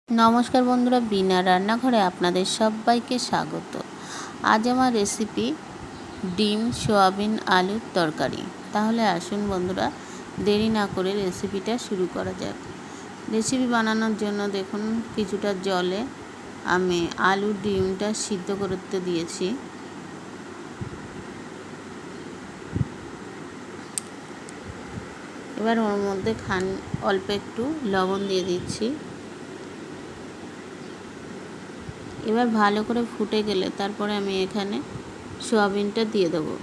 নমস্কার বন্ধুরা, বিনা রান্নাঘরে আপনাদের সবাইকে স্বাগত। আজ আমার রেসিপি ডিম সোয়াবিন আলুর তরকারি। তাহলে আসুন বন্ধুরা, দেরি না করে রেসিপিটা শুরু করা যাক। রেসিপি বানানোর জন্য দেখুন কিছুটা জলে আমি আলু ডিমটা সিদ্ধ করতে দিয়েছি। এবার ওর মধ্যে অল্প একটু লবণ দিয়ে দিচ্ছি। এবার ভালো করে ফুটে গেলে তারপরে আমি এখানে সোয়াবিনটা দিয়ে দেবো।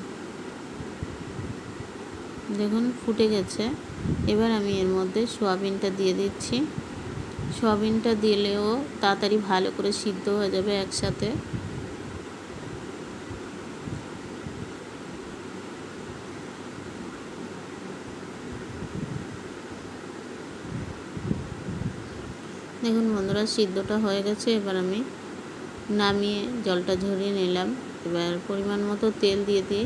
দেখুন ফুটে গেছে। এবার আমি এর মধ্যে সোয়াবিনটা দিয়ে দিচ্ছি। সোয়াবিনটা দিলেও তাড়াতাড়ি ভালো করে সিদ্ধ হয়ে যাবে একসাথে। দেখুন বন্ধুরা, সিদ্ধটা হয়ে গেছে। এবার আমি নামিয়ে জলটা ঝরিয়ে নিলাম। এবার পরিমাণ মতো তেল দিয়ে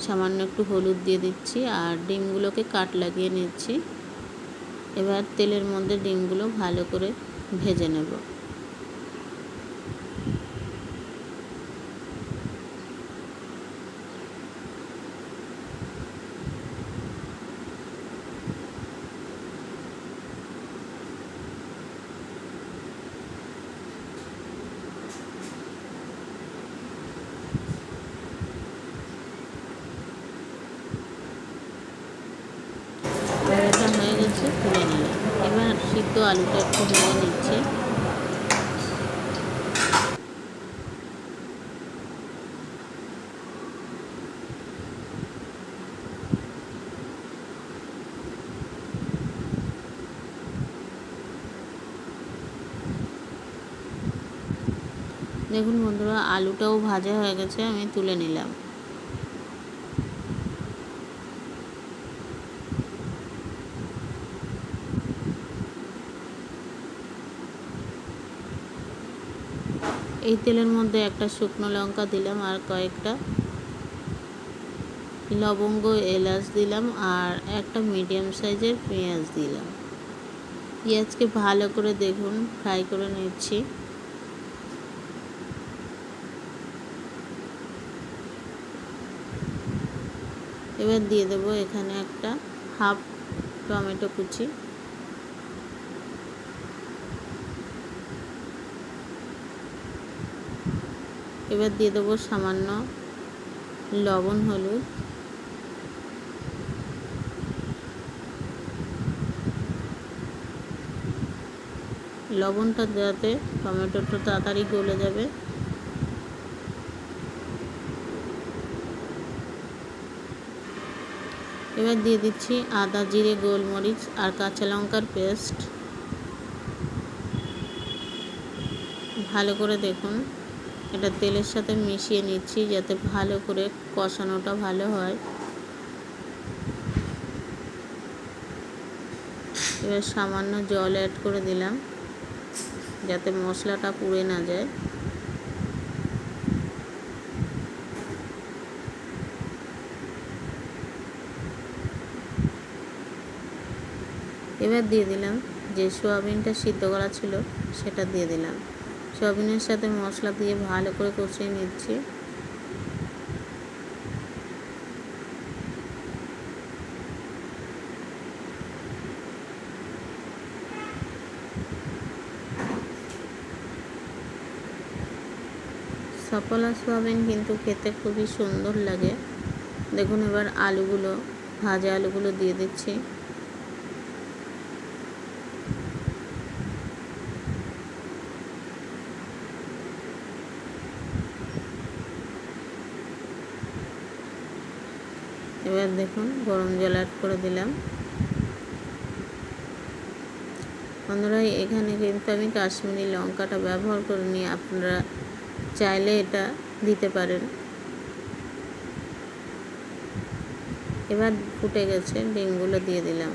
সামান্য একটু হলুদ দিয়ে দিচ্ছি আর ডিমগুলোকে কাট লাগিয়ে নিচ্ছি। এবার তেলের মধ্যে ডিমগুলো ভালো করে ভেজে নেব। ভাজাটা হয়ে গেছে, তুলে নিলাম। এবার সিদ্ধ আলুটা একটু ভেজে নিচ্ছি। দেখুন বন্ধুরা, আলুটাও ভাজা হয়ে গেছে, আমি তুলে নিলাম। এই তেলের মধ্যে একটা শুকনো লঙ্কা দিলাম আর কয়েকটা লবঙ্গ এলাচ দিলাম আর একটা মিডিয়াম সাইজের পেঁয়াজ দিলাম। পেঁয়াজকে ভালো করে দেখুন ফ্রাই করে নিচ্ছি। এবার দিয়ে দেবো এখানে একটা হাফ টমেটো কুচি। এবার দিয়ে দেবো সামান্য লবণ হলুদ। লবণটা দেওয়াতে টমেটোটা তাড়াতাড়ি গলে যাবে। এবার দিয়ে দিচ্ছি আদা জিরে গোলমরিচ আর কাঁচা লঙ্কার পেস্ট। ভালো করে দেখুন এটা তেলের সাথে মিশিয়ে নিচ্ছি যাতে ভালো করে কষানোটা ভালো হয়। এবার সামান্য জল অ্যাড করে দিলাম যাতে মশলাটা পুড়ে না যায়। এবার দিয়ে দিলাম যে সোয়াবিনটা সিদ্ধ করা ছিল সেটা দিয়ে দিলাম। সোয়াবিনের সাথে মশলা দিয়ে ভালো করে কষিয়ে নিচ্ছি। সফলা সোয়াবিন কিন্তু খেতে খুবই সুন্দর লাগে। দেখুন এবার আলুগুলো ভাজা আলুগুলো দিয়ে দিচ্ছি। এবার দেখুন গরম জল অ্যাড করে দিলাম। বন্ধুরা, এখানে কিন্তু আমি কাশ্মীরি লঙ্কাটা ব্যবহার করিনি, আপনারা চাইলে এটা দিতে পারেন। এবার ফুটে গেছে, ডিমগুলো দিয়ে দিলাম।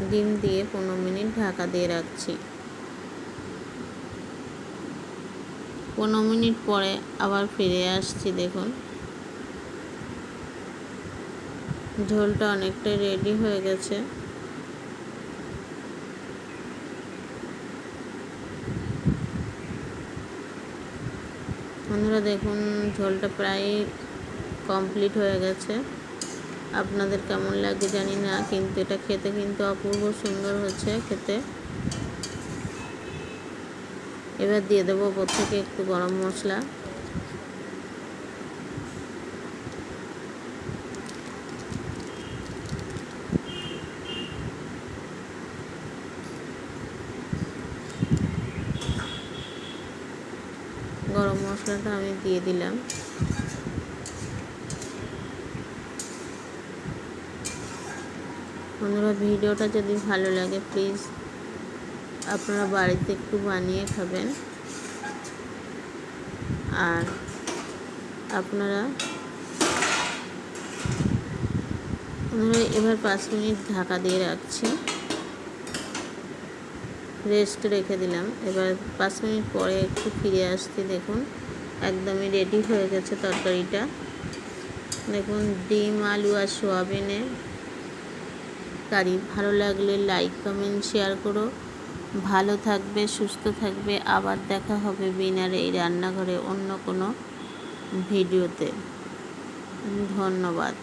ডিম দিয়ে 15 মিনিট ঢাকা দিয়ে রাখছি। 15 মিনিট পরে আবার ফিরে আসছি। দেখুন ঝোলটা অনেকটাই রেডি হয়ে গেছে। বন্ধুরা দেখুন ঝোলটা প্রায় কমপ্লিট হয়ে গেছে। আপনাদের কেমন লাগে জানি না, কিন্তু এটা খেতে কিন্তু অপূর্ব সুন্দর হচ্ছে খেতে। এবার দিয়ে দেবো ওপর থেকে একটু গরম মশলা। গরম মশলাটা আমি দিয়ে দিলাম। বন্ধুরা ভিডিওটা যদি ভালো লাগে প্লিজ আপনারা বাড়িতে একটু বানিয়ে খাবেন। আর আপনারা এবার 5 মিনিট ঢাকা দিয়ে রাখছি, রেস্ট রেখে দিলাম। এবার 5 মিনিট পরে একটু ফিরে আসছি। দেখুন একদমই রেডি হয়ে গেছে তরকারিটা। দেখুন ডিম আলু আর সোয়াবিনের কারি। ভালো লাগলে লাইক কমেন্ট শেয়ার করো। ভালো থাকবে, সুস্থ থাকবে। আবার দেখা হবে বিনার এই রান্নাঘরে অন্য কোনো ভিডিওতে। ধন্যবাদ।